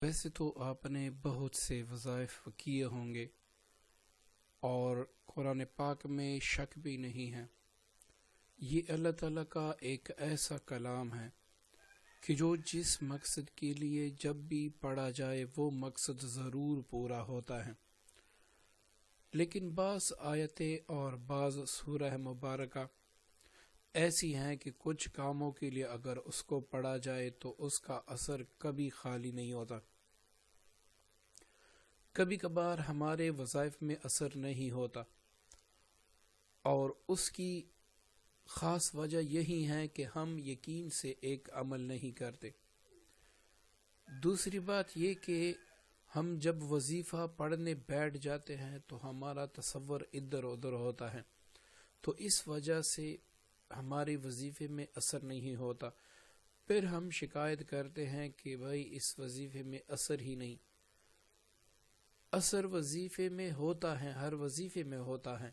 ویسے تو آپ نے بہت سے وظائف کیے ہوں گے اور قرآن پاک میں شک بھی نہیں ہے. یہ اللہ تعالیٰ کا ایک ایسا کلام ہے کہ جو جس مقصد کے لیے جب بھی پڑھا جائے وہ مقصد ضرور پورا ہوتا ہے. لیکن بعض آیتیں اور بعض سورہ مبارکہ ایسی ہیں کہ کچھ کاموں کے لیے اگر اس کو پڑھا جائے تو اس کا اثر کبھی خالی نہیں ہوتا. کبھی کبھار ہمارے وظائف میں اثر نہیں ہوتا اور اس کی خاص وجہ یہی ہے کہ ہم یقین سے ایک عمل نہیں کرتے. دوسری بات یہ کہ ہم جب وظیفہ پڑھنے بیٹھ جاتے ہیں تو ہمارا تصور ادھر ادھر ہوتا ہے، تو اس وجہ سے ہمارے وظیفے میں اثر نہیں ہوتا. پھر ہم شکایت کرتے ہیں کہ بھائی اس وظیفے میں اثر ہی نہیں. اثر وظیفے میں ہوتا ہے، ہر وظیفے میں ہوتا ہے،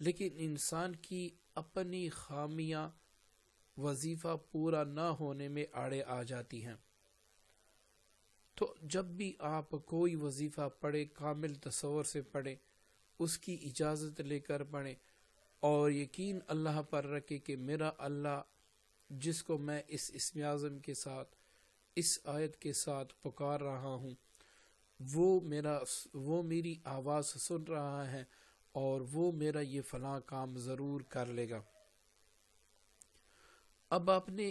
لیکن انسان کی اپنی خامیاں وظیفہ پورا نہ ہونے میں آڑے آ جاتی ہیں. تو جب بھی آپ کوئی وظیفہ پڑھیں کامل تصور سے پڑھیں، اس کی اجازت لے کر پڑھیں اور یقین اللہ پر رکھے کہ میرا اللہ جس کو میں اس اسم اعظم کے ساتھ اس آیت کے ساتھ پکار رہا ہوں وہ میری آواز سن رہا ہے اور وہ میرا یہ فلاں کام ضرور کر لے گا. اب آپ نے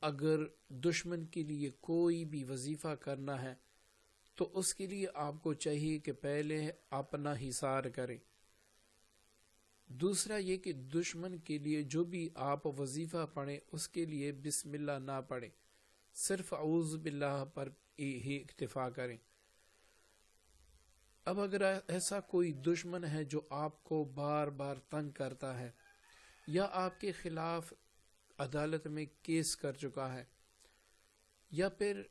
اگر دشمن کے لیے کوئی بھی وظیفہ کرنا ہے تو اس کے لیے آپ کو چاہیے کہ پہلے اپنا حصار کریں. دوسرا یہ کہ دشمن کے لیے جو بھی آپ وظیفہ پڑھیں اس کے لیے بسم اللہ نہ پڑھیں، صرف اعوذ باللہ پر ہی اکتفا کریں. اب اگر ایسا کوئی دشمن ہے جو آپ کو بار بار تنگ کرتا ہے یا آپ کے خلاف عدالت میں کیس کر چکا ہے یا پھر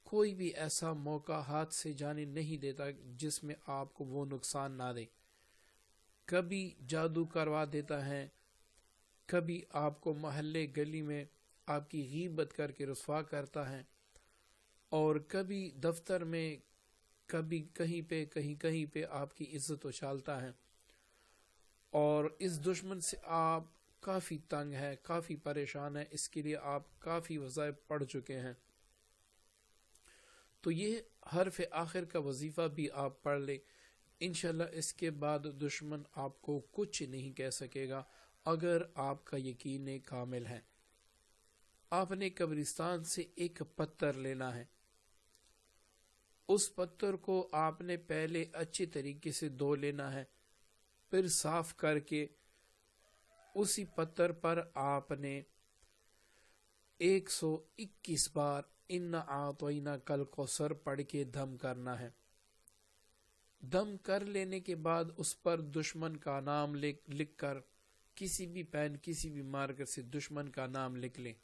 کوئی بھی ایسا موقع ہاتھ سے جانے نہیں دیتا جس میں آپ کو وہ نقصان نہ دے، کبھی جادو کروا دیتا ہے، کبھی آپ کو محلے گلی میں آپ کی غیبت کر کے رسوا کرتا ہے، اور کبھی دفتر میں کبھی کہیں پہ آپ کی عزت اچھالتا ہے، اور اس دشمن سے آپ کافی تنگ ہے، کافی پریشان ہے، اس کے لیے آپ کافی وظائف پڑھ چکے ہیں، تو یہ حرف آخر کا وظیفہ بھی آپ پڑھ لیں. انشاءاللہ اس کے بعد دشمن آپ کو کچھ نہیں کہہ سکے گا اگر آپ کا یقین کامل ہے. آپ نے قبرستان سے ایک پتھر لینا ہے، اس پتھر کو آپ نے پہلے اچھے طریقے سے دھو لینا ہے، پھر صاف کر کے اسی پتھر پر آپ نے 121 بار اِنَّا أَعْطَيْنَاكَ الْكَوْثَرَ پڑھ کے دم کرنا ہے. دم کر لینے کے بعد اس پر دشمن کا نام لکھ کر کسی بھی پین کسی بھی مارکر سے دشمن کا نام لکھ لیں.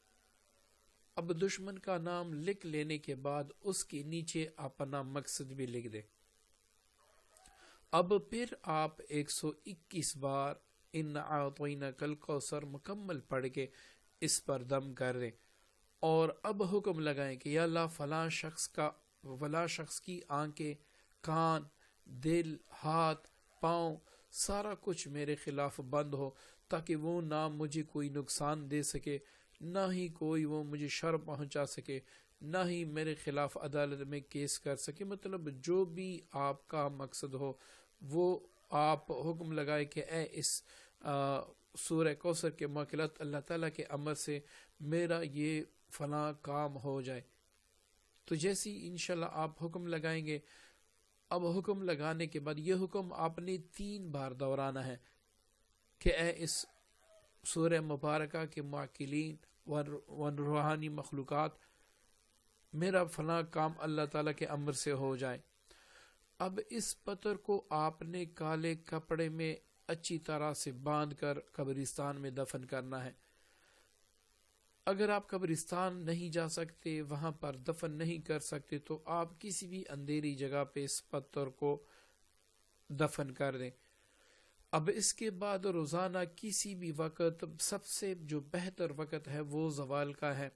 اب دشمن کا نام لکھ لینے کے بعد اس کے نیچے اپنا مقصد بھی لکھ دیں. اب پھر آپ 121 بار اِنَّا أَعْطَيْنَاكَ الْكَوْثَرَ مکمل پڑھ کے اس پر دم کر دیں، اور اب حکم لگائیں کہ یا اللہ فلاں شخص کی آنکھیں، کان، دل، ہاتھ، پاؤں سارا کچھ میرے خلاف بند ہو، تاکہ وہ نہ مجھے کوئی نقصان دے سکے، نہ ہی کوئی وہ مجھے شر پہنچا سکے، نہ ہی میرے خلاف عدالت میں کیس کر سکے. مطلب جو بھی آپ کا مقصد ہو وہ آپ حکم لگائے کہ اے اس سورہ کوثر کے موکلات اللہ تعالیٰ کے امر سے میرا یہ فلاں کام ہو جائے. تو جیسی انشاءاللہ آپ حکم لگائیں گے، اب حکم لگانے کے بعد یہ حکم آپ نے 3 بار دہرانا ہے کہ اے اس سورہ مبارکہ کے معقلین و روحانی مخلوقات میرا فلاں کام اللہ تعالیٰ کے امر سے ہو جائے. اب اس پتھر کو آپ نے کالے کپڑے میں اچھی طرح سے باندھ کر قبرستان میں دفن کرنا ہے. اگر آپ قبرستان نہیں جا سکتے، وہاں پر دفن نہیں کر سکتے، تو آپ کسی بھی اندھیری جگہ پہ اس پتھر کو دفن کر دیں. اب اس کے بعد روزانہ کسی بھی وقت، سب سے جو بہتر وقت ہے وہ زوال کا ہے،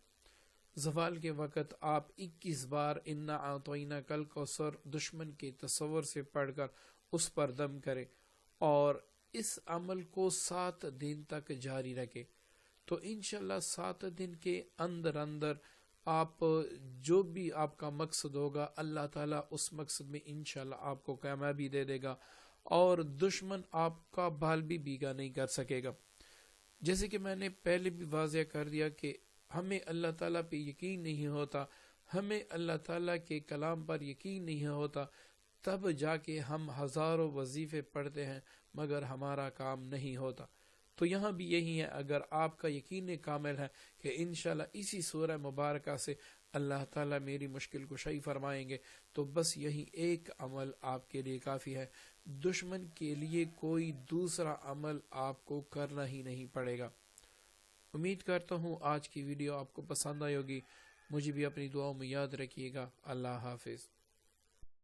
زوال کے وقت آپ 21 بار انا اعطینا کل کوثر دشمن کے تصور سے پڑھ کر اس پر دم کریں اور اس عمل کو 7 دن تک جاری رکھیں، تو انشاءاللہ 7 دن کے اندر آپ جو بھی آپ کا مقصد ہوگا اللہ تعالیٰ اس مقصد میں انشاءاللہ آپ کو کامیابی دے دے گا اور دشمن آپ کا بال بھی بیگا نہیں کر سکے گا۔ جیسے کہ میں نے پہلے بھی واضح کر دیا کہ ہمیں اللہ تعالیٰ پہ یقین نہیں ہوتا، ہمیں اللہ تعالیٰ کے کلام پر یقین نہیں ہوتا، تب جا کے ہم ہزاروں وظیفے پڑھتے ہیں مگر ہمارا کام نہیں ہوتا۔ تو یہاں بھی یہی ہے، اگر آپ کا یقین کامل ہے کہ انشاءاللہ اسی سورہ مبارکہ سے اللہ تعالیٰ میری مشکل کشائی فرمائیں گے، تو بس یہی ایک عمل آپ کے لیے کافی ہے، دشمن کے لیے کوئی دوسرا عمل آپ کو کرنا ہی نہیں پڑے گا۔ امید کرتا ہوں آج کی ویڈیو آپ کو پسند آئی ہوگی، مجھے بھی اپنی دعاؤں میں یاد رکھیے گا۔ اللہ حافظ۔